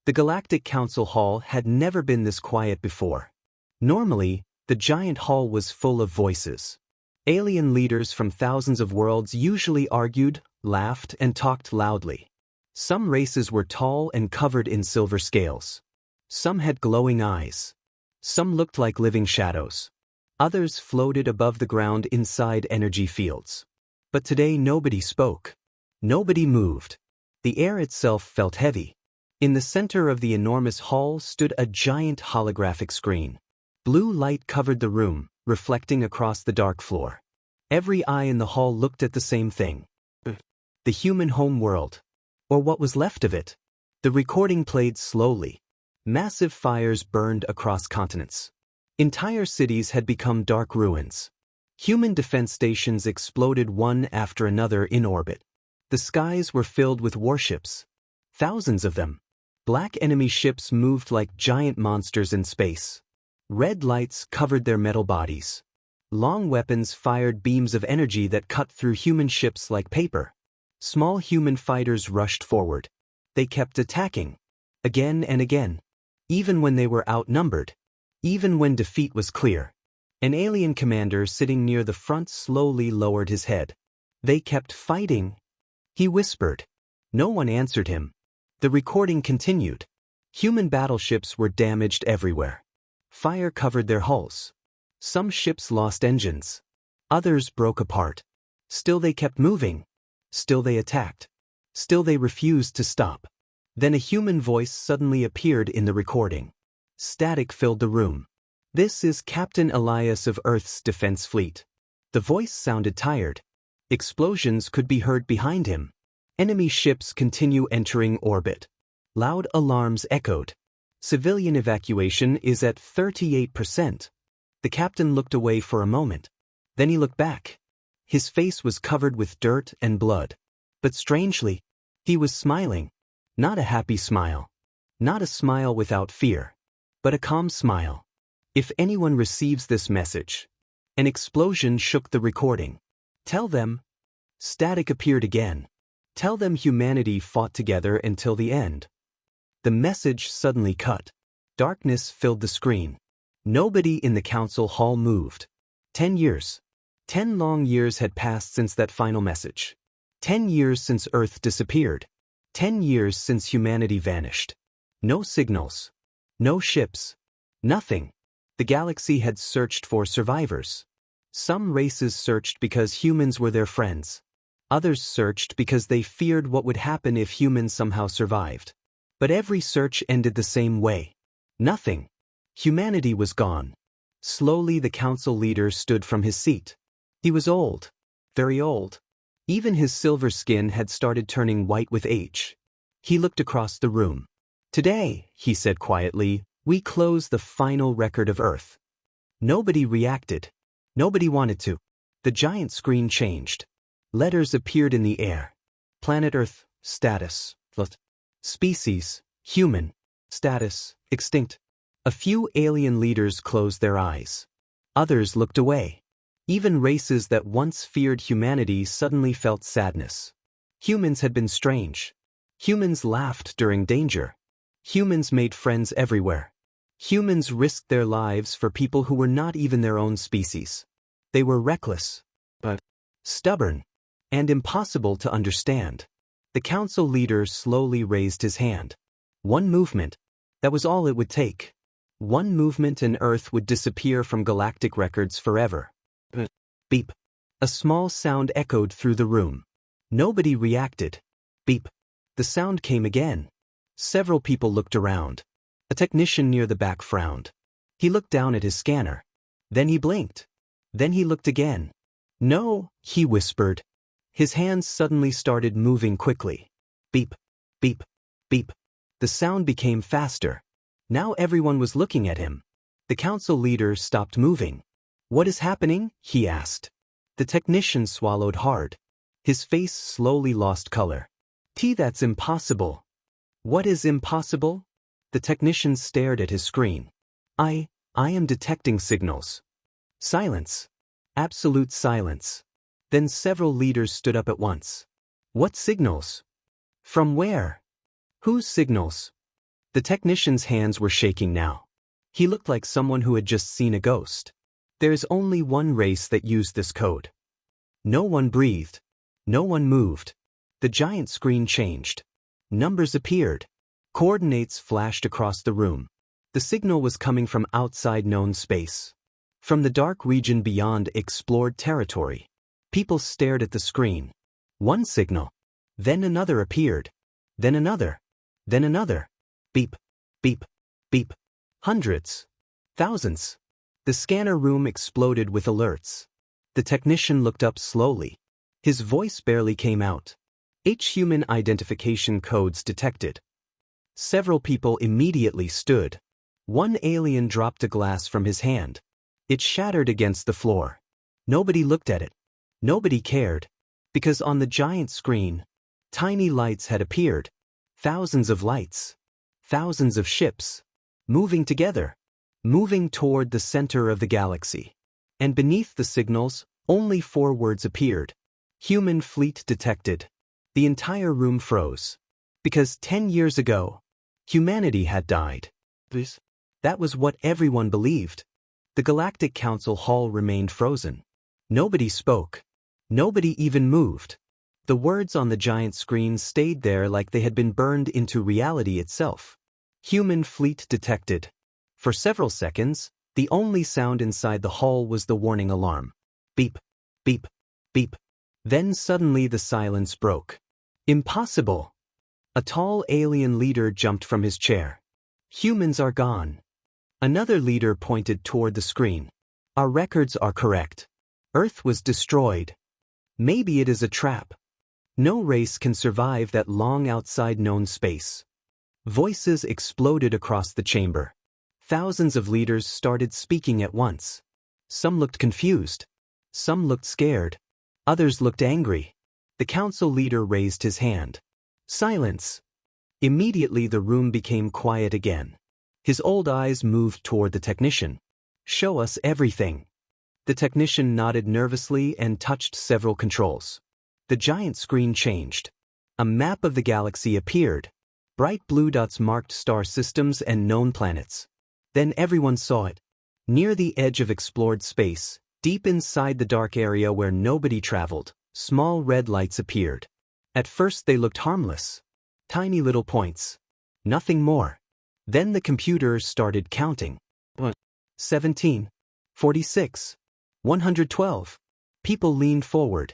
The Galactic Council Hall had never been this quiet before. Normally, the giant hall was full of voices. Alien leaders from thousands of worlds usually argued, laughed, and talked loudly. Some races were tall and covered in silver scales. Some had glowing eyes. Some looked like living shadows. Others floated above the ground inside energy fields. But today nobody spoke. Nobody moved. The air itself felt heavy. In the center of the enormous hall stood a giant holographic screen. Blue light covered the room, reflecting across the dark floor. Every eye in the hall looked at the same thing. The human home world. Or what was left of it. The recording played slowly. Massive fires burned across continents. Entire cities had become dark ruins. Human defense stations exploded one after another in orbit. The skies were filled with warships. Thousands of them. Black enemy ships moved like giant monsters in space. Red lights covered their metal bodies. Long weapons fired beams of energy that cut through human ships like paper. Small human fighters rushed forward. They kept attacking. Again and again. Even when they were outnumbered. Even when defeat was clear. An alien commander sitting near the front slowly lowered his head. They kept fighting. He whispered. No one answered him. The recording continued. Human battleships were damaged everywhere. Fire covered their hulls. Some ships lost engines. Others broke apart. Still they kept moving. Still they attacked. Still they refused to stop. Then a human voice suddenly appeared in the recording. Static filled the room. This is Captain Elias of Earth's Defense Fleet. The voice sounded tired. Explosions could be heard behind him. Enemy ships continue entering orbit. Loud alarms echoed. Civilian evacuation is at 38%. The captain looked away for a moment. Then he looked back. His face was covered with dirt and blood. But strangely, he was smiling. Not a happy smile. Not a smile without fear. But a calm smile. If anyone receives this message. An explosion shook the recording. Tell them. Static appeared again. Tell them humanity fought together until the end. The message suddenly cut. Darkness filled the screen. Nobody in the council hall moved. 10 years. 10 long years had passed since that final message. 10 years since Earth disappeared. 10 years since humanity vanished. No signals. No ships. Nothing. The galaxy had searched for survivors. Some races searched because humans were their friends. Others searched because they feared what would happen if humans somehow survived. But every search ended the same way. Nothing. Humanity was gone. Slowly the council leader stood from his seat. He was old. Very old. Even his silver skin had started turning white with age. He looked across the room. Today, he said quietly, we close the final record of Earth. Nobody reacted. Nobody wanted to. The giant screen changed. Letters appeared in the air. Planet Earth, status, species, human, status, extinct. A few alien leaders closed their eyes. Others looked away. Even races that once feared humanity suddenly felt sadness. Humans had been strange. Humans laughed during danger. Humans made friends everywhere. Humans risked their lives for people who were not even their own species. They were reckless, but stubborn, and impossible to understand. The council leader slowly raised his hand. One movement. That was all it would take. One movement and Earth would disappear from galactic records forever. Beep. A small sound echoed through the room. Nobody reacted. Beep. The sound came again. Several people looked around. A technician near the back frowned. He looked down at his scanner. Then he blinked. Then he looked again. No, he whispered. His hands suddenly started moving quickly. Beep, beep, beep. The sound became faster. Now everyone was looking at him. The council leader stopped moving. What is happening? He asked. The technician swallowed hard. His face slowly lost color. That's impossible. What is impossible? The technician stared at his screen. I am detecting signals. Silence. Absolute silence. Then several leaders stood up at once. What signals? From where? Whose signals? The technician's hands were shaking now. He looked like someone who had just seen a ghost. There's only one race that used this code. No one breathed. No one moved. The giant screen changed. Numbers appeared. Coordinates flashed across the room. The signal was coming from outside known space. From the dark region beyond explored territory. People stared at the screen. One signal. Then another appeared. Then another. Then another. Beep. Beep. Beep. Hundreds. Thousands. The scanner room exploded with alerts. The technician looked up slowly. His voice barely came out. Human identification codes detected. Several people immediately stood. One alien dropped a glass from his hand. It shattered against the floor. Nobody looked at it. Nobody cared. Because on the giant screen, tiny lights had appeared. Thousands of lights. Thousands of ships. Moving together. Moving toward the center of the galaxy. And beneath the signals, only 4 words appeared. Human fleet detected. The entire room froze. Because 10 years ago, humanity had died. That was what everyone believed. The Galactic Council hall remained frozen. Nobody spoke. Nobody even moved. The words on the giant screen stayed there like they had been burned into reality itself. Human fleet detected. For several seconds, the only sound inside the hall was the warning alarm. Beep, beep, beep. Then suddenly the silence broke. Impossible! A tall alien leader jumped from his chair. Humans are gone. Another leader pointed toward the screen. Our records are correct. Earth was destroyed. Maybe it is a trap. No race can survive that long outside known space. Voices exploded across the chamber. Thousands of leaders started speaking at once. Some looked confused. Some looked scared. Others looked angry. The council leader raised his hand. Silence. Immediately the room became quiet again. His old eyes moved toward the technician. Show us everything. The technician nodded nervously and touched several controls. The giant screen changed. A map of the galaxy appeared. Bright blue dots marked star systems and known planets. Then everyone saw it. Near the edge of explored space, deep inside the dark area where nobody traveled, small red lights appeared. At first they looked harmless. Tiny little points. Nothing more. Then the computer started counting. 17. 46. 112. People leaned forward.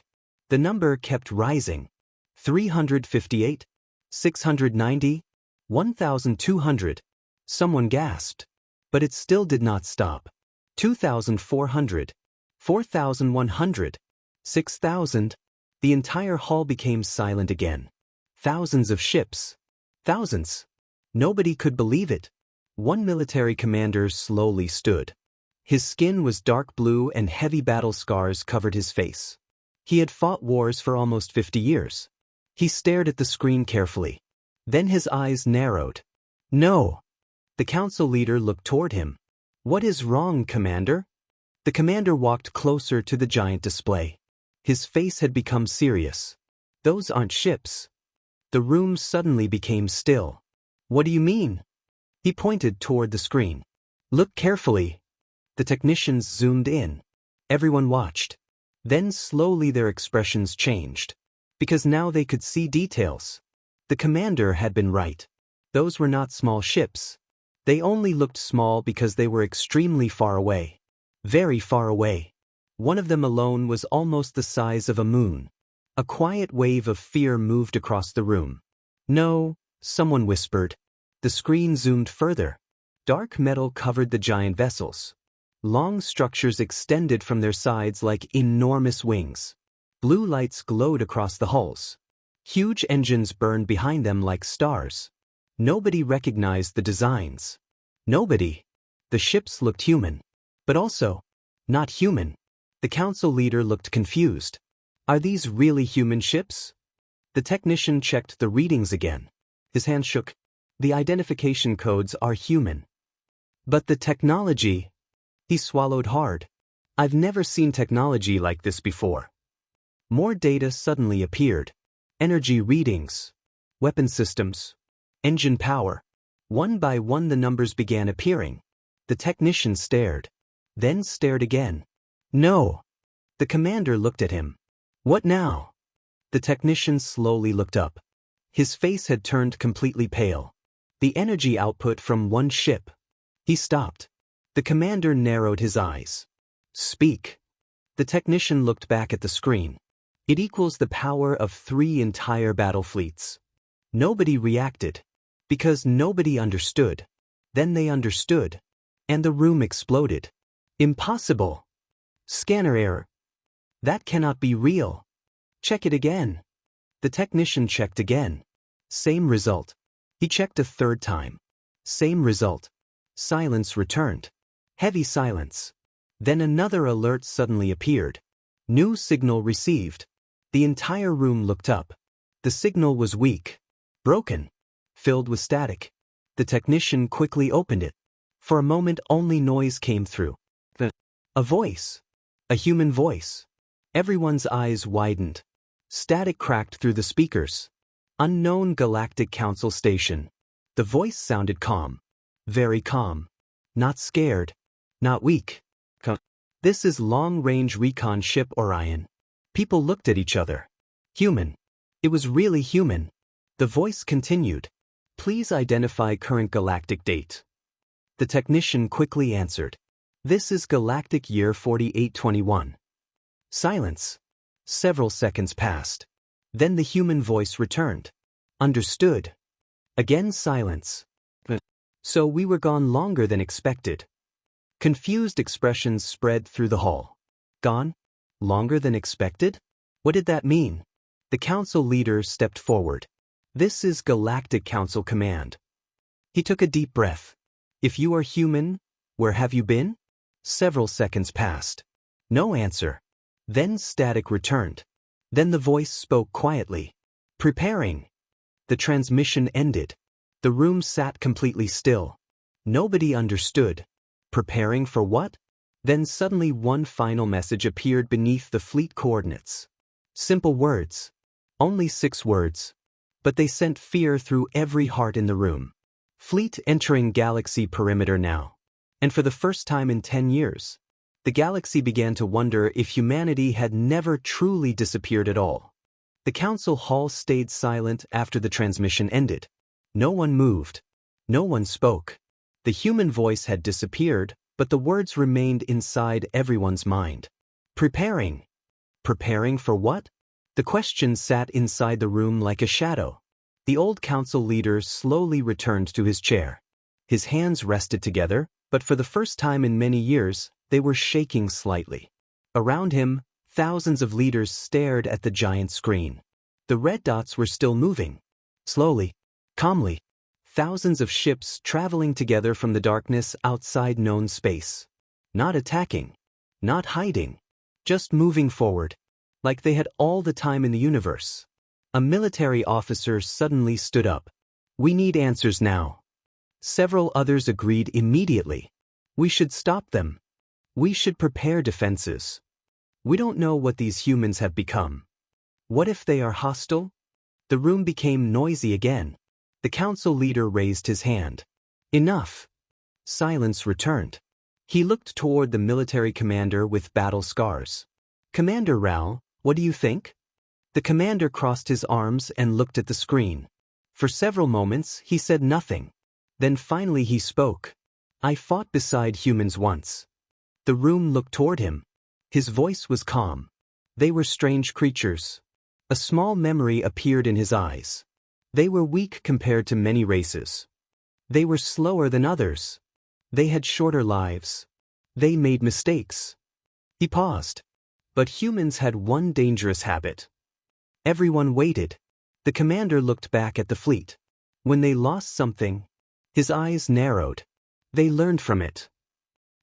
The number kept rising. 358. 690. 1,200. Someone gasped. But it still did not stop. 2,400. 4,100. 6,000. The entire hall became silent again. Thousands of ships. Thousands. Nobody could believe it. One military commander slowly stood. His skin was dark blue and heavy battle scars covered his face. He had fought wars for almost 50 years. He stared at the screen carefully. Then his eyes narrowed. No. The council leader looked toward him. What is wrong, Commander? The commander walked closer to the giant display. His face had become serious. Those aren't ships. The room suddenly became still. What do you mean? He pointed toward the screen. Look carefully. The technicians zoomed in. Everyone watched. Then slowly their expressions changed. Because now they could see details. The commander had been right. Those were not small ships. They only looked small because they were extremely far away. Very far away. One of them alone was almost the size of a moon. A quiet wave of fear moved across the room. No, someone whispered. The screen zoomed further. Dark metal covered the giant vessels. Long structures extended from their sides like enormous wings. Blue lights glowed across the hulls. Huge engines burned behind them like stars. Nobody recognized the designs. Nobody. The ships looked human. But also, not human. The council leader looked confused. Are these really human ships? The technician checked the readings again. His hand shook. The identification codes are human. But the technology... He swallowed hard. I've never seen technology like this before. More data suddenly appeared. Energy readings. Weapon systems. Engine power. One by one the numbers began appearing. The technician stared. Then stared again. No. The commander looked at him. What now? The technician slowly looked up. His face had turned completely pale. The energy output from one ship. He stopped. The commander narrowed his eyes. Speak. The technician looked back at the screen. It equals the power of 3 entire battle fleets. Nobody reacted. Because nobody understood. Then they understood. And the room exploded. Impossible. Scanner error. That cannot be real. Check it again. The technician checked again. Same result. He checked a third time. Same result. Silence returned. Heavy silence. Then another alert suddenly appeared. New signal received. The entire room looked up. The signal was weak. Broken. Filled with static. The technician quickly opened it. For a moment only noise came through. A voice. A human voice. Everyone's eyes widened. Static cracked through the speakers. Unknown Galactic Council Station. The voice sounded calm. Very calm. Not scared. Not weak. This is long-range recon ship Orion. People looked at each other. Human. It was really human. The voice continued. Please identify current galactic date. The technician quickly answered. This is galactic year 4821. Silence. Several seconds passed. Then the human voice returned. Understood. Again silence. So we were gone longer than expected. Confused expressions spread through the hall. Gone? Longer than expected? What did that mean? The council leader stepped forward. This is Galactic Council Command. He took a deep breath. If you are human, where have you been? Several seconds passed. No answer. Then static returned. Then the voice spoke quietly. Preparing. The transmission ended. The room sat completely still. Nobody understood. Preparing for what? Then suddenly one final message appeared beneath the fleet coordinates. Simple words. Only 6 words. But they sent fear through every heart in the room. Fleet entering galaxy perimeter now. And for the first time in 10 years, the galaxy began to wonder if humanity had never truly disappeared at all. The council hall stayed silent after the transmission ended. No one moved. No one spoke. The human voice had disappeared, but the words remained inside everyone's mind. Preparing. Preparing for what? The question sat inside the room like a shadow. The old council leader slowly returned to his chair. His hands rested together, but for the first time in many years, they were shaking slightly. Around him, thousands of leaders stared at the giant screen. The red dots were still moving. Slowly, calmly. Thousands of ships traveling together from the darkness outside known space. Not attacking. Not hiding. Just moving forward. Like they had all the time in the universe. A military officer suddenly stood up. We need answers now. Several others agreed immediately. We should stop them. We should prepare defenses. We don't know what these humans have become. What if they are hostile? The room became noisy again. The council leader raised his hand. Enough. Silence returned. He looked toward the military commander with battle scars. Commander Rao, what do you think? The commander crossed his arms and looked at the screen. For several moments, he said nothing. Then finally he spoke. I fought beside humans once. The room looked toward him. His voice was calm. They were strange creatures. A small memory appeared in his eyes. They were weak compared to many races. They were slower than others. They had shorter lives. They made mistakes. He paused. But humans had one dangerous habit. Everyone waited. The commander looked back at the fleet. When they lost something, his eyes narrowed. They learned from it.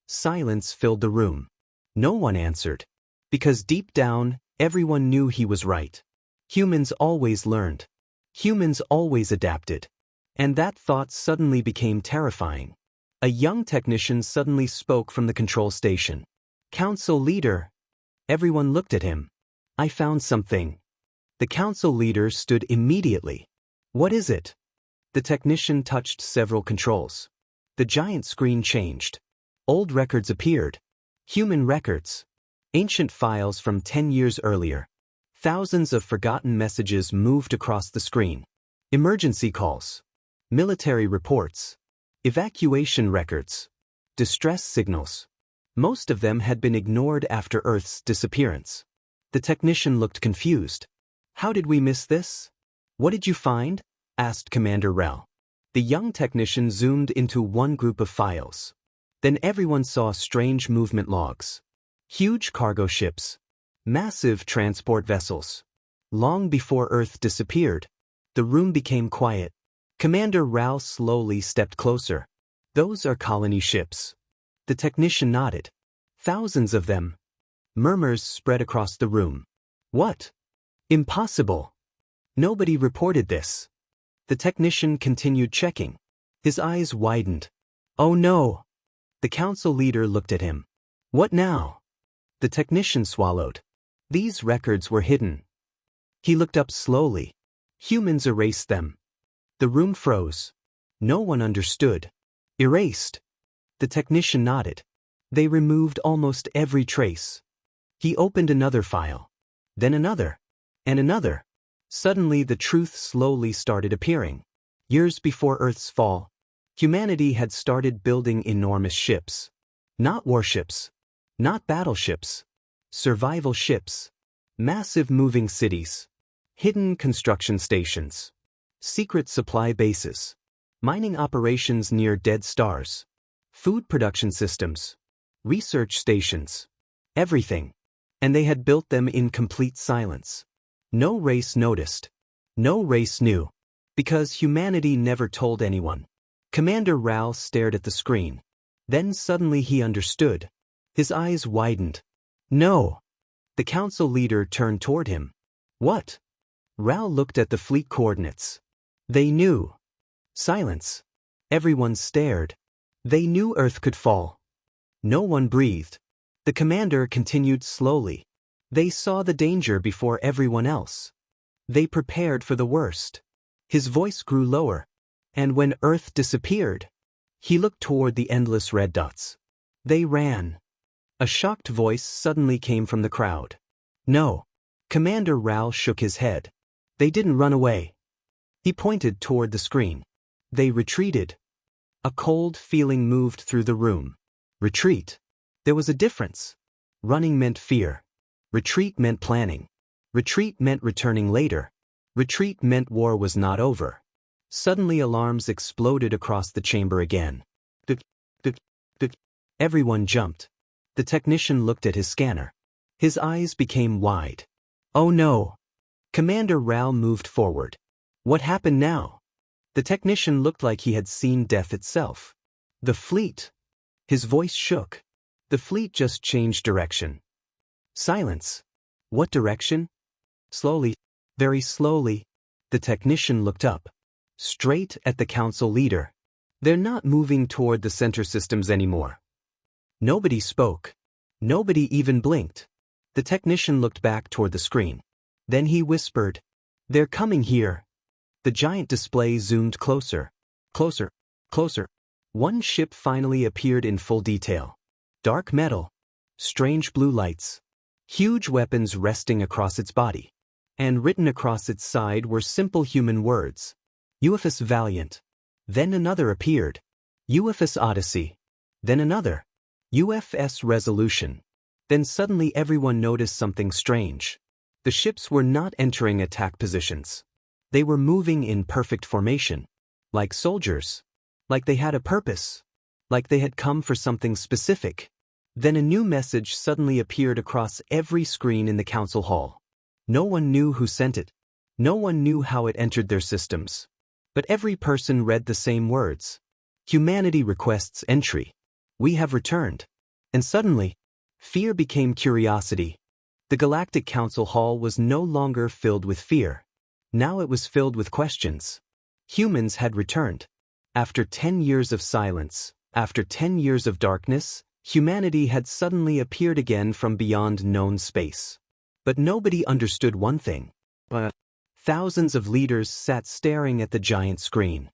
Silence filled the room. No one answered. Because deep down, everyone knew he was right. Humans always learned. Humans always adapted. And that thought suddenly became terrifying. A young technician suddenly spoke from the control station. Council leader. Everyone looked at him. I found something. The council leader stood immediately. What is it? The technician touched several controls. The giant screen changed. Old records appeared. Human records. Ancient files from 10 years earlier. Thousands of forgotten messages moved across the screen. Emergency calls. Military reports. Evacuation records. Distress signals. Most of them had been ignored after Earth's disappearance. The technician looked confused. How did we miss this? What did you find? Asked Commander Rel. The young technician zoomed into one group of files. Then everyone saw strange movement logs. Huge cargo ships. Massive transport vessels. Long before Earth disappeared, the room became quiet. Commander Rao slowly stepped closer. Those are colony ships. The technician nodded. Thousands of them. Murmurs spread across the room. What? Impossible. Nobody reported this. The technician continued checking. His eyes widened. Oh no. The council leader looked at him. What now? The technician swallowed. These records were hidden. He looked up slowly. Humans erased them. The room froze. No one understood. Erased. The technician nodded. They removed almost every trace. He opened another file. Then another. And another. Suddenly the truth slowly started appearing. Years before Earth's fall, humanity had started building enormous ships. Not warships. Not battleships. Survival ships. Massive moving cities. Hidden construction stations. Secret supply bases. Mining operations near dead stars. Food production systems. Research stations. Everything. And they had built them in complete silence. No race noticed. No race knew. Because humanity never told anyone. Commander Rao stared at the screen. Then suddenly he understood. His eyes widened. No. The council leader turned toward him. What? Rao looked at the fleet coordinates. They knew. Silence. Everyone stared. They knew Earth could fall. No one breathed. The commander continued slowly. They saw the danger before everyone else. They prepared for the worst. His voice grew lower. And when Earth disappeared, he looked toward the endless red dots. They ran. A shocked voice suddenly came from the crowd. No. Commander Rao shook his head. They didn't run away. He pointed toward the screen. They retreated. A cold feeling moved through the room. Retreat. There was a difference. Running meant fear. Retreat meant planning. Retreat meant returning later. Retreat meant war was not over. Suddenly alarms exploded across the chamber again. Everyone jumped. The technician looked at his scanner. His eyes became wide. Oh no. Commander Rao moved forward. What happened now? The technician looked like he had seen death itself. The fleet. His voice shook. The fleet just changed direction. Silence. What direction? Slowly, very slowly, the technician looked up. Straight at the council leader. They're not moving toward the center systems anymore. Nobody spoke. Nobody even blinked. The technician looked back toward the screen. Then he whispered, "They're coming here." The giant display zoomed closer. Closer. Closer. One ship finally appeared in full detail. Dark metal. Strange blue lights. Huge weapons resting across its body. And written across its side were simple human words. UFS Valiant. Then another appeared. UFS Odyssey. Then another. UFS Resolution. Then suddenly everyone noticed something strange. The ships were not entering attack positions. They were moving in perfect formation. Like soldiers. Like they had a purpose. Like they had come for something specific. Then a new message suddenly appeared across every screen in the council hall. No one knew who sent it. No one knew how it entered their systems. But every person read the same words. Humanity requests entry. We have returned. And suddenly, fear became curiosity. The Galactic Council Hall was no longer filled with fear. Now it was filled with questions. Humans had returned. After 10 years of silence, after 10 years of darkness, humanity had suddenly appeared again from beyond known space. But nobody understood one thing. Thousands of leaders sat staring at the giant screen.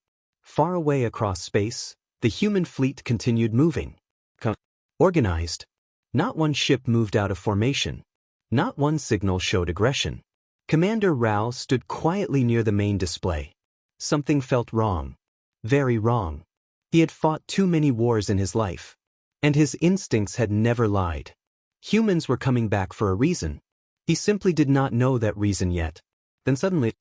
Far away across space, the human fleet continued moving. Organized. Not one ship moved out of formation. Not one signal showed aggression. Commander Rao stood quietly near the main display. Something felt wrong. Very wrong. He had fought too many wars in his life. And his instincts had never lied. Humans were coming back for a reason. He simply did not know that reason yet. Then suddenly,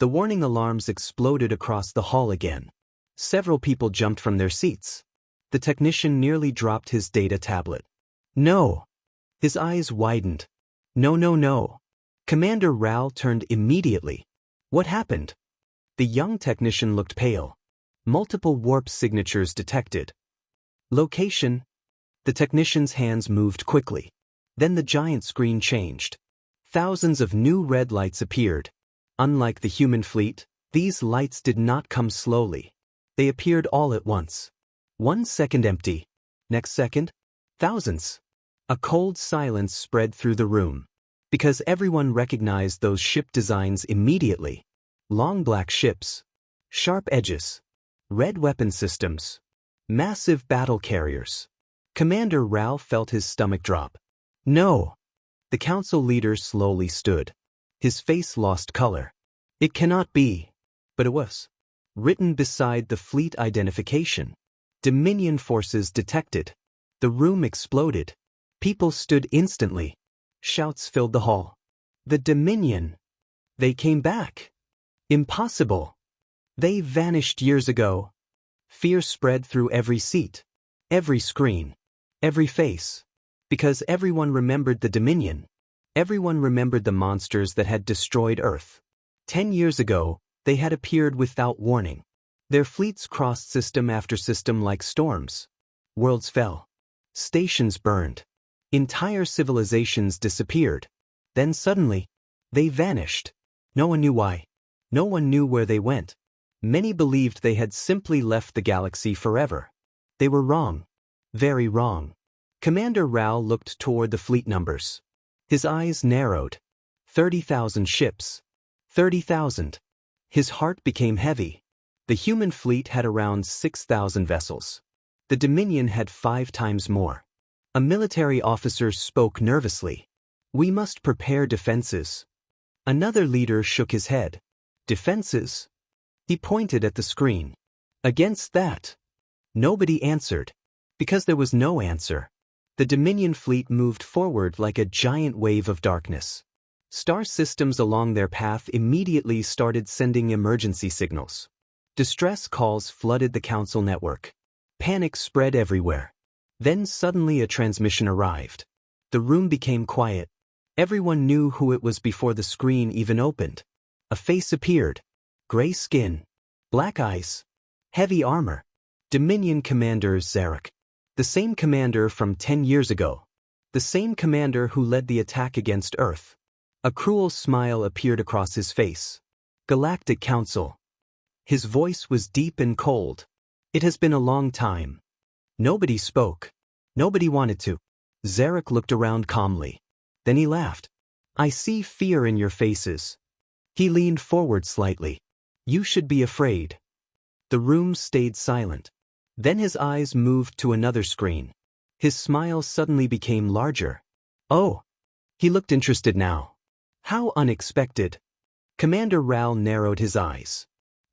the warning alarms exploded across the hall again. Several people jumped from their seats. The technician nearly dropped his data tablet. No! His eyes widened. No, no, no. Commander Rao turned immediately. What happened? The young technician looked pale. Multiple warp signatures detected. Location. The technician's hands moved quickly. Then the giant screen changed. Thousands of new red lights appeared. Unlike the human fleet, these lights did not come slowly. They appeared all at once. 1 second empty. Next second, thousands. A cold silence spread through the room. Because everyone recognized those ship designs immediately. Long black ships. Sharp edges. Red weapon systems. Massive battle carriers. Commander Rao felt his stomach drop. No! The council leader slowly stood. His face lost color. It cannot be. But it was. Written beside the fleet identification. Dominion forces detected. The room exploded. People stood instantly. Shouts filled the hall. The Dominion. They came back. Impossible. They vanished years ago. Fear spread through every seat. Every screen. Every face. Because everyone remembered the Dominion. Everyone remembered the monsters that had destroyed Earth. 10 years ago, they had appeared without warning. Their fleets crossed system after system like storms. Worlds fell. Stations burned. Entire civilizations disappeared. Then suddenly, they vanished. No one knew why. No one knew where they went. Many believed they had simply left the galaxy forever. They were wrong. Very wrong. Commander Rao looked toward the fleet numbers. His eyes narrowed. 30,000 ships. 30,000. His heart became heavy. The human fleet had around 6,000 vessels. The Dominion had 5 times more. A military officer spoke nervously. We must prepare defenses. Another leader shook his head. Defenses? He pointed at the screen. Against that? Nobody answered. Because there was no answer. The Dominion fleet moved forward like a giant wave of darkness. Star systems along their path immediately started sending emergency signals. Distress calls flooded the council network. Panic spread everywhere. Then suddenly a transmission arrived. The room became quiet. Everyone knew who it was before the screen even opened. A face appeared. Gray skin. Black eyes. Heavy armor. Dominion Commander Zarek. The same commander from 10 years ago. The same commander who led the attack against Earth. A cruel smile appeared across his face. Galactic Council. His voice was deep and cold. It has been a long time. Nobody spoke. Nobody wanted to. Zarek looked around calmly. Then he laughed. I see fear in your faces. He leaned forward slightly. You should be afraid. The room stayed silent. Then his eyes moved to another screen. His smile suddenly became larger. Oh! He looked interested now. How unexpected. Commander Rao narrowed his eyes.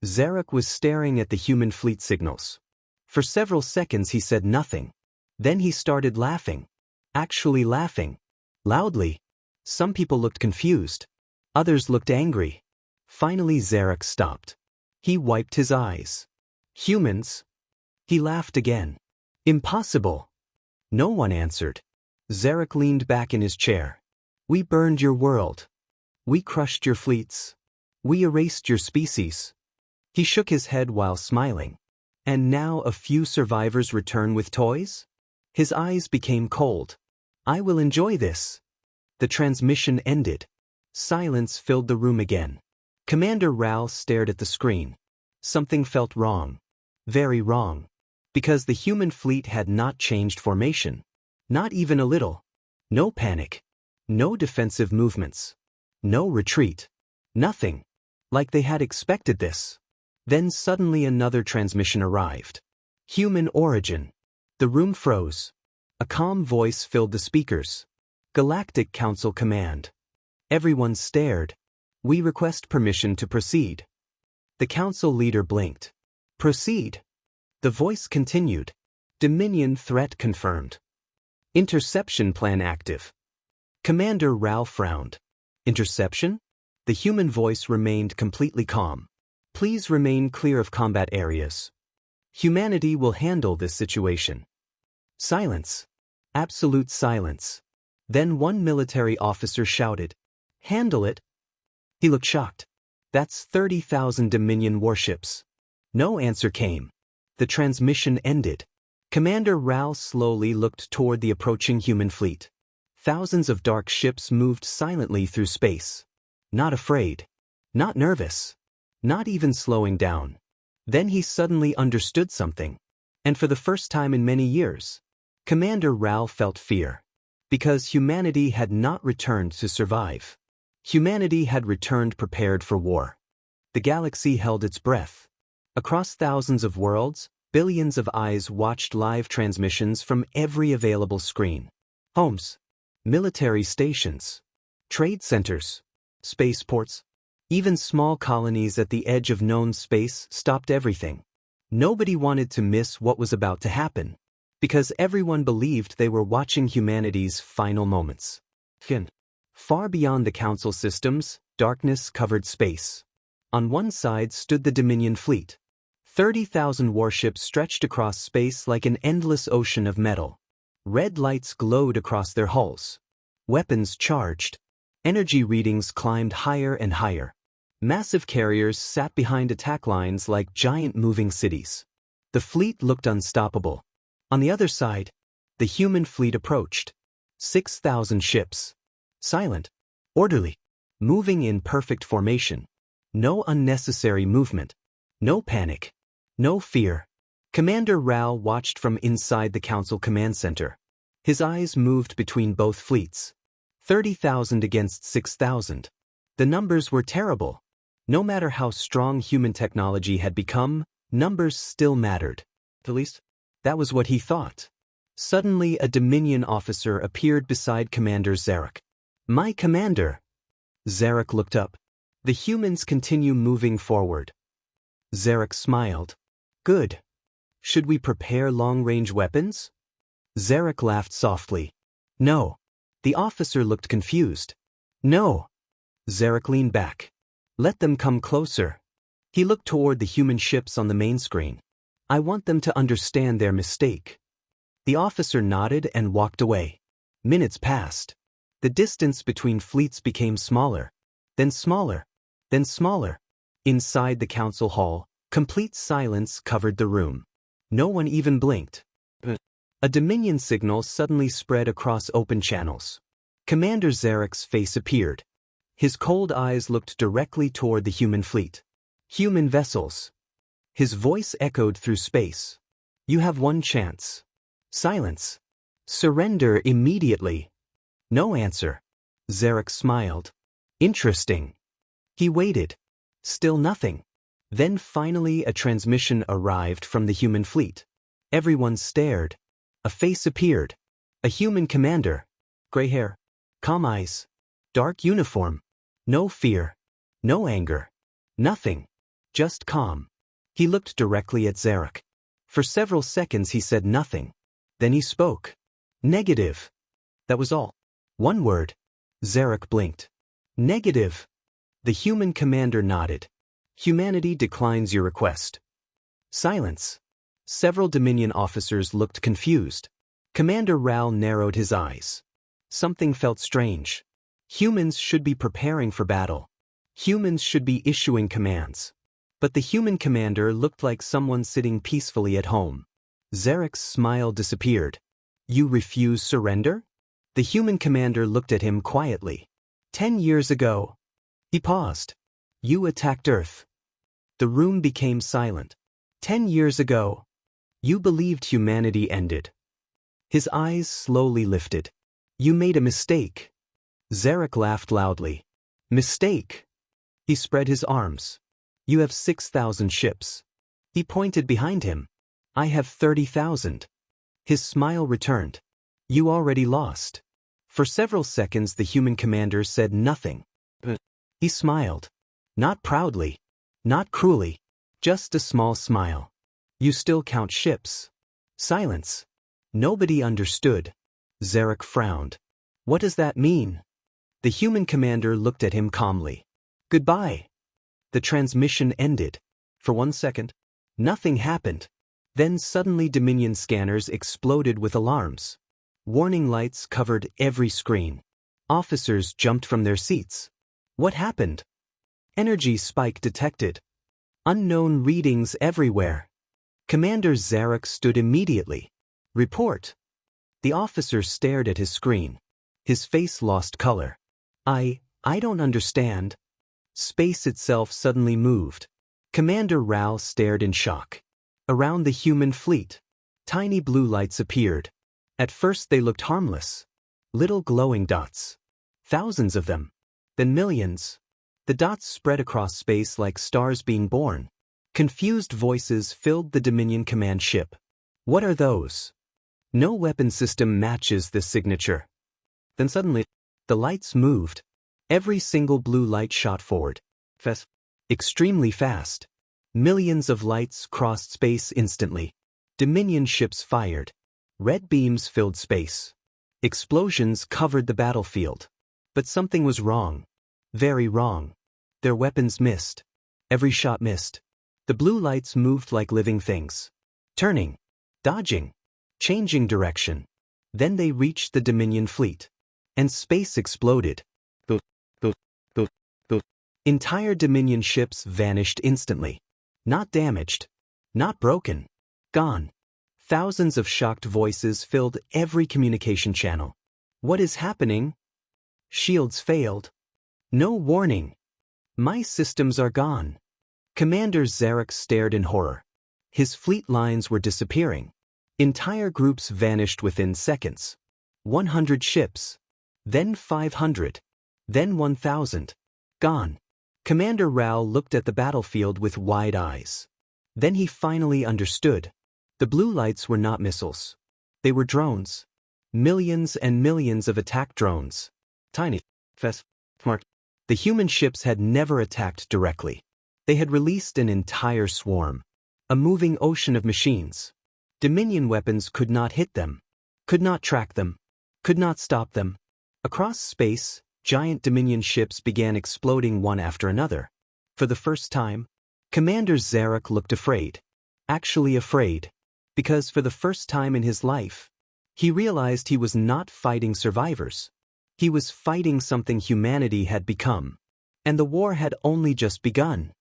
Zarek was staring at the human fleet signals. For several seconds he said nothing. Then he started laughing. Actually laughing. Loudly. Some people looked confused. Others looked angry. Finally Zarek stopped. He wiped his eyes. Humans? He laughed again. Impossible. No one answered. Zarek leaned back in his chair. We burned your world. We crushed your fleets. We erased your species. He shook his head while smiling. And now a few survivors return with toys? His eyes became cold. I will enjoy this. The transmission ended. Silence filled the room again. Commander Rao stared at the screen. Something felt wrong. Very wrong. Because the human fleet had not changed formation. Not even a little. No panic. No defensive movements. No retreat. Nothing. Like they had expected this. Then suddenly another transmission arrived. Human origin. The room froze. A calm voice filled the speakers. Galactic Council command. Everyone stared. We request permission to proceed. The council leader blinked. Proceed. The voice continued. Dominion threat confirmed. Interception plan active. Commander Rao frowned. Interception? The human voice remained completely calm. Please remain clear of combat areas. Humanity will handle this situation. Silence. Absolute silence. Then one military officer shouted, Handle it. He looked shocked. That's 30,000 Dominion warships. No answer came. The transmission ended. Commander Rao slowly looked toward the approaching human fleet. Thousands of dark ships moved silently through space. Not afraid. Not nervous. Not even slowing down. Then he suddenly understood something. And for the first time in many years, Commander Rao felt fear. Because humanity had not returned to survive. Humanity had returned prepared for war. The galaxy held its breath. Across thousands of worlds, billions of eyes watched live transmissions from every available screen. Homes, military stations, trade centers, spaceports, even small colonies at the edge of known space stopped everything. Nobody wanted to miss what was about to happen, because everyone believed they were watching humanity's final moments. Far beyond the council systems, darkness covered space. On one side stood the Dominion fleet. 30,000 warships stretched across space like an endless ocean of metal. Red lights glowed across their hulls. Weapons charged. Energy readings climbed higher and higher. Massive carriers sat behind attack lines like giant moving cities. The fleet looked unstoppable. On the other side, the human fleet approached. 6,000 ships. Silent. Orderly. Moving in perfect formation. No unnecessary movement. No panic. No fear. Commander Rao watched from inside the council command center. His eyes moved between both fleets. 30,000 against 6,000. The numbers were terrible. No matter how strong human technology had become, numbers still mattered. At least, that was what he thought. Suddenly, a Dominion officer appeared beside Commander Zarek. My commander. Zarek looked up. The humans continue moving forward. Zarek smiled. Good. Should we prepare long-range weapons? Zarek laughed softly. No. The officer looked confused. No. Zarek leaned back. Let them come closer. He looked toward the human ships on the main screen. I want them to understand their mistake. The officer nodded and walked away. Minutes passed. The distance between fleets became smaller. Then smaller. Then smaller. Inside the council hall, complete silence covered the room. No one even blinked. A Dominion signal suddenly spread across open channels. Commander Zarek's face appeared. His cold eyes looked directly toward the human fleet. Human vessels. His voice echoed through space. You have one chance. Silence. Surrender immediately. No answer. Zarek smiled. Interesting. He waited. Still nothing. Then finally a transmission arrived from the human fleet. Everyone stared. A face appeared. A human commander. Gray hair. Calm eyes. Dark uniform. No fear. No anger. Nothing. Just calm. He looked directly at Zarek. For several seconds he said nothing. Then he spoke. Negative. That was all. One word. Zarek blinked. Negative. The human commander nodded. Humanity declines your request. Silence. Several Dominion officers looked confused. Commander Rao narrowed his eyes. Something felt strange. Humans should be preparing for battle. Humans should be issuing commands. But the human commander looked like someone sitting peacefully at home. Zarek's smile disappeared. You refuse surrender? The human commander looked at him quietly. 10 years ago. He paused. You attacked Earth. The room became silent. 10 years ago. You believed humanity ended. His eyes slowly lifted. You made a mistake. Zarek laughed loudly. Mistake. He spread his arms. You have 6,000 ships. He pointed behind him. I have 30,000. His smile returned. You already lost. For several seconds the human commander said nothing. He smiled. Not proudly. Not cruelly. Just a small smile. You still count ships. Silence. Nobody understood. Zarek frowned. What does that mean? The human commander looked at him calmly. Goodbye. The transmission ended. For 1 second, nothing happened. Then suddenly Dominion scanners exploded with alarms. Warning lights covered every screen. Officers jumped from their seats. What happened? Energy spike detected. Unknown readings everywhere. Commander Zarek stood immediately. Report. The officer stared at his screen. His face lost color. I don't understand. Space itself suddenly moved. Commander Rao stared in shock. Around the human fleet, tiny blue lights appeared. At first they looked harmless. Little glowing dots. Thousands of them. Then millions. The dots spread across space like stars being born. Confused voices filled the Dominion command ship. What are those? No weapon system matches this signature. Then suddenly, the lights moved. Every single blue light shot forward. Extremely fast. Millions of lights crossed space instantly. Dominion ships fired. Red beams filled space. Explosions covered the battlefield. But something was wrong. Very wrong. Their weapons missed. Every shot missed. The blue lights moved like living things. Turning. Dodging. Changing direction. Then they reached the Dominion fleet. And space exploded. Entire Dominion ships vanished instantly. Not damaged. Not broken. Gone. Thousands of shocked voices filled every communication channel. What is happening? Shields failed. No warning. My systems are gone. Commander Zarek stared in horror. His fleet lines were disappearing. Entire groups vanished within seconds. 100 ships. Then 500. Then 1,000. Gone. Commander Rao looked at the battlefield with wide eyes. Then he finally understood. The blue lights were not missiles. They were drones. Millions and millions of attack drones. Tiny. Smart. The human ships had never attacked directly. They had released an entire swarm. A moving ocean of machines. Dominion weapons could not hit them. Could not track them. Could not stop them. Across space, giant Dominion ships began exploding one after another. For the first time, Commander Zarek looked afraid. Actually afraid. Because for the first time in his life, he realized he was not fighting survivors. He was fighting something humanity had become. And the war had only just begun.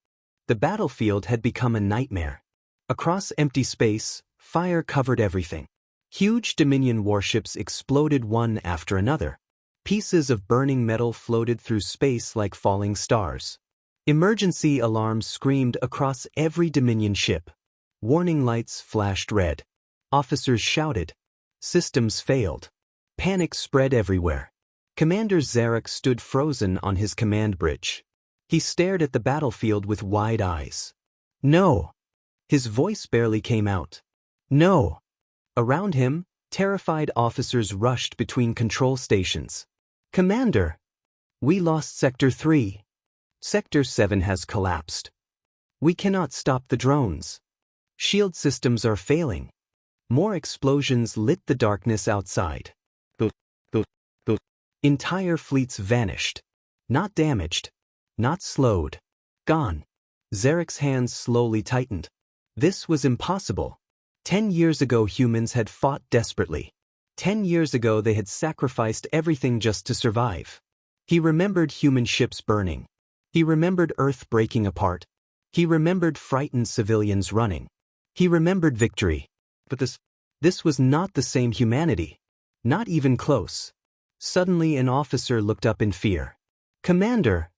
The battlefield had become a nightmare. Across empty space, fire covered everything. Huge Dominion warships exploded one after another. Pieces of burning metal floated through space like falling stars. Emergency alarms screamed across every Dominion ship. Warning lights flashed red. Officers shouted. Systems failed. Panic spread everywhere. Commander Zarek stood frozen on his command bridge. He stared at the battlefield with wide eyes. No. His voice barely came out. No. Around him, terrified officers rushed between control stations. Commander! We lost Sector 3. Sector 7 has collapsed. We cannot stop the drones. Shield systems are failing. More explosions lit the darkness outside. Entire fleets vanished. Not damaged. Not slowed. Gone. Zarek's hands slowly tightened. This was impossible. 10 years ago humans had fought desperately. 10 years ago they had sacrificed everything just to survive. He remembered human ships burning. He remembered Earth breaking apart. He remembered frightened civilians running. He remembered victory. But this was not the same humanity. Not even close. Suddenly an officer looked up in fear. Commander!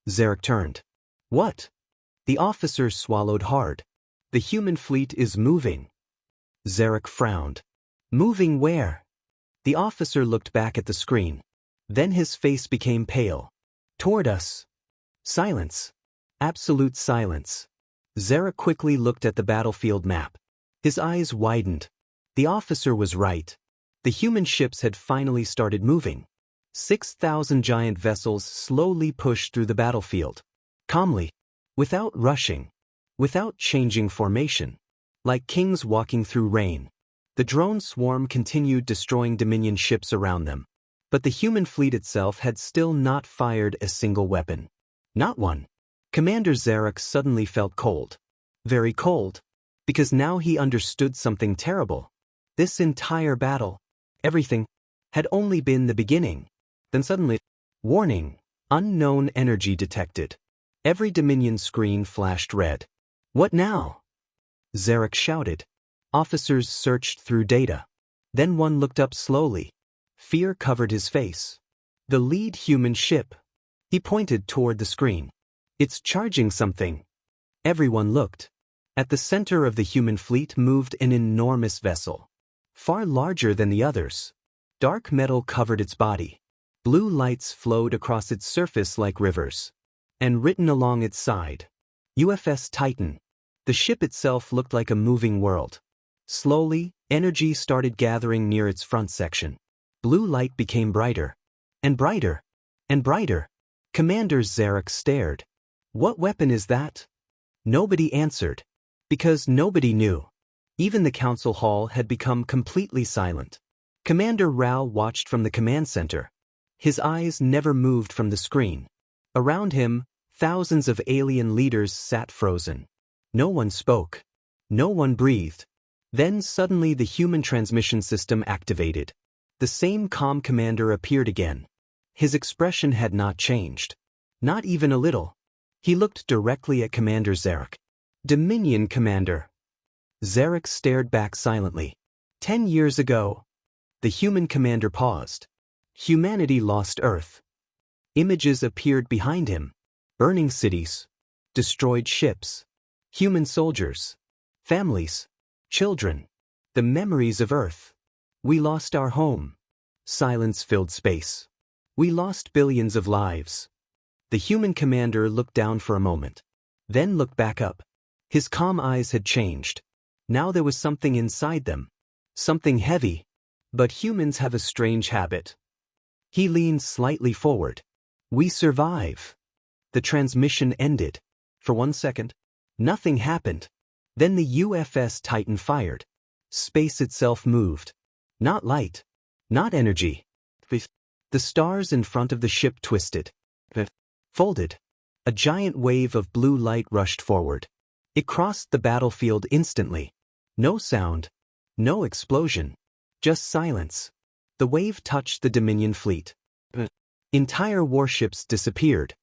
Zarek turned. What? The officer swallowed hard. The human fleet is moving. Zarek frowned. Moving where? The officer looked back at the screen. Then his face became pale. Toward us. Silence. Absolute silence. Zarek quickly looked at the battlefield map. His eyes widened. The officer was right. The human ships had finally started moving. 6,000 giant vessels slowly pushed through the battlefield. Calmly. Without rushing. Without changing formation. Like kings walking through rain. The drone swarm continued destroying Dominion ships around them. But the human fleet itself had still not fired a single weapon. Not one. Commander Zarek suddenly felt cold. Very cold. Because now he understood something terrible. This entire battle, everything, had only been the beginning. Then suddenly, warning, unknown energy detected. Every Dominion screen flashed red. What now? Zarek shouted. Officers searched through data. Then one looked up slowly. Fear covered his face. The lead human ship. He pointed toward the screen. It's charging something. Everyone looked. At the center of the human fleet moved an enormous vessel. Far larger than the others. Dark metal covered its body. Blue lights flowed across its surface like rivers. And written along its side, USS Titan. The ship itself looked like a moving world. Slowly, energy started gathering near its front section. Blue light became brighter. And brighter. And brighter. Commander Zarek stared. What weapon is that? Nobody answered. Because nobody knew. Even the council hall had become completely silent. Commander Rao watched from the command center. His eyes never moved from the screen. Around him, thousands of alien leaders sat frozen. No one spoke. No one breathed. Then suddenly the human transmission system activated. The same calm commander appeared again. His expression had not changed. Not even a little. He looked directly at Commander Zarek. Dominion Commander. Zarek stared back silently. 10 years ago. The human commander paused. Humanity lost Earth. Images appeared behind him. Burning cities. Destroyed ships. Human soldiers. Families. Children. The memories of Earth. We lost our home. Silence filled space. We lost billions of lives. The human commander looked down for a moment. Then looked back up. His calm eyes had changed. Now there was something inside them. Something heavy. But humans have a strange habit. He leaned slightly forward. We survive. The transmission ended. For 1 second, nothing happened. Then the USS Titan fired. Space itself moved. Not light. Not energy. The stars in front of the ship twisted. Folded. A giant wave of blue light rushed forward. It crossed the battlefield instantly. No sound. No explosion. Just silence. The wave touched the Dominion fleet. Entire warships disappeared.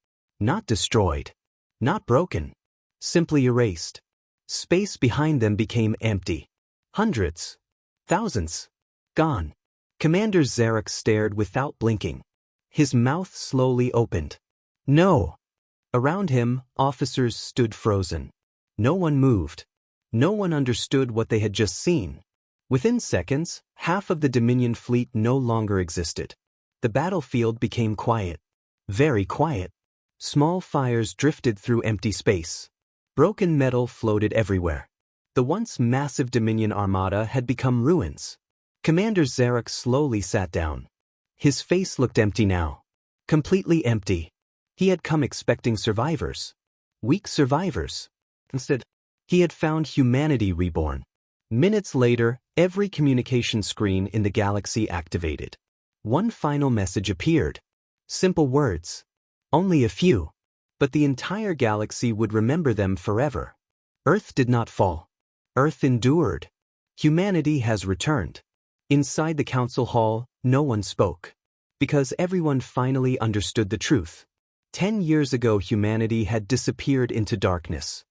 Not destroyed. Not broken. Simply erased. Space behind them became empty. Hundreds. Thousands. Gone. Commander Zarek stared without blinking. His mouth slowly opened. No. Around him, officers stood frozen. No one moved. No one understood what they had just seen. Within seconds, half of the Dominion fleet no longer existed. The battlefield became quiet. Very quiet. Small fires drifted through empty space. Broken metal floated everywhere. The once massive Dominion armada had become ruins. Commander Zarek slowly sat down. His face looked empty now. Completely empty. He had come expecting survivors. Weak survivors. Instead, he had found humanity reborn. Minutes later, every communication screen in the galaxy activated. One final message appeared. Simple words. Only a few. But the entire galaxy would remember them forever. Earth did not fall. Earth endured. Humanity has returned. Inside the council hall, no one spoke. Because everyone finally understood the truth. 10 years ago humanity had disappeared into darkness.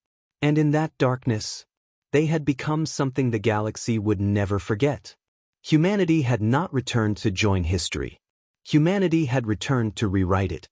And in that darkness, they had become something the galaxy would never forget. Humanity had not returned to join history. Humanity had returned to rewrite it.